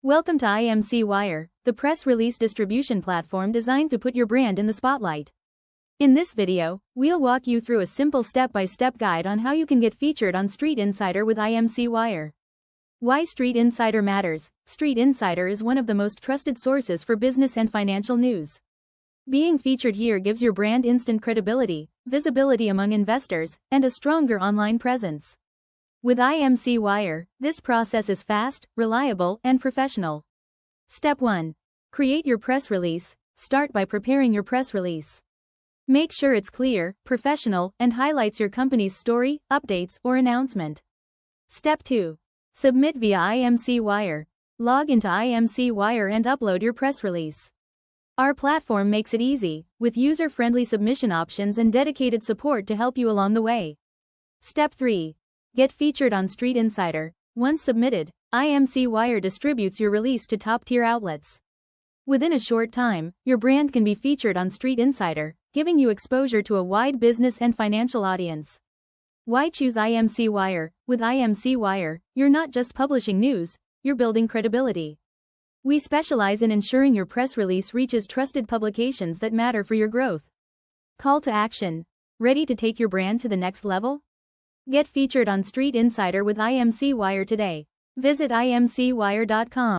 Welcome to IMCWire, the press release distribution platform designed to put your brand in the spotlight. In this video, we'll walk you through a simple step-by-step guide on how you can get featured on Street Insider with IMCWire. Why Street Insider matters. Street Insider is one of the most trusted sources for business and financial news. Being featured here gives your brand instant credibility, visibility among investors, and a stronger online presence. With IMCWire, this process is fast, reliable, and professional. Step 1. Create your press release. Start by preparing your press release. Make sure it's clear, professional, and highlights your company's story, updates, or announcement. Step 2. Submit via IMCWire. Log into IMCWire and upload your press release. Our platform makes it easy, with user-friendly submission options and dedicated support to help you along the way. Step 3. Get featured on Street Insider. Once submitted, IMCWire distributes your release to top-tier outlets. Within a short time, your brand can be featured on Street Insider, giving you exposure to a wide business and financial audience. Why choose IMCWire? With IMCWire, you're not just publishing news, you're building credibility. We specialize in ensuring your press release reaches trusted publications that matter for your growth. Call to action. Ready to take your brand to the next level? Get featured on Street Insider with IMCWire today. Visit imcwire.com.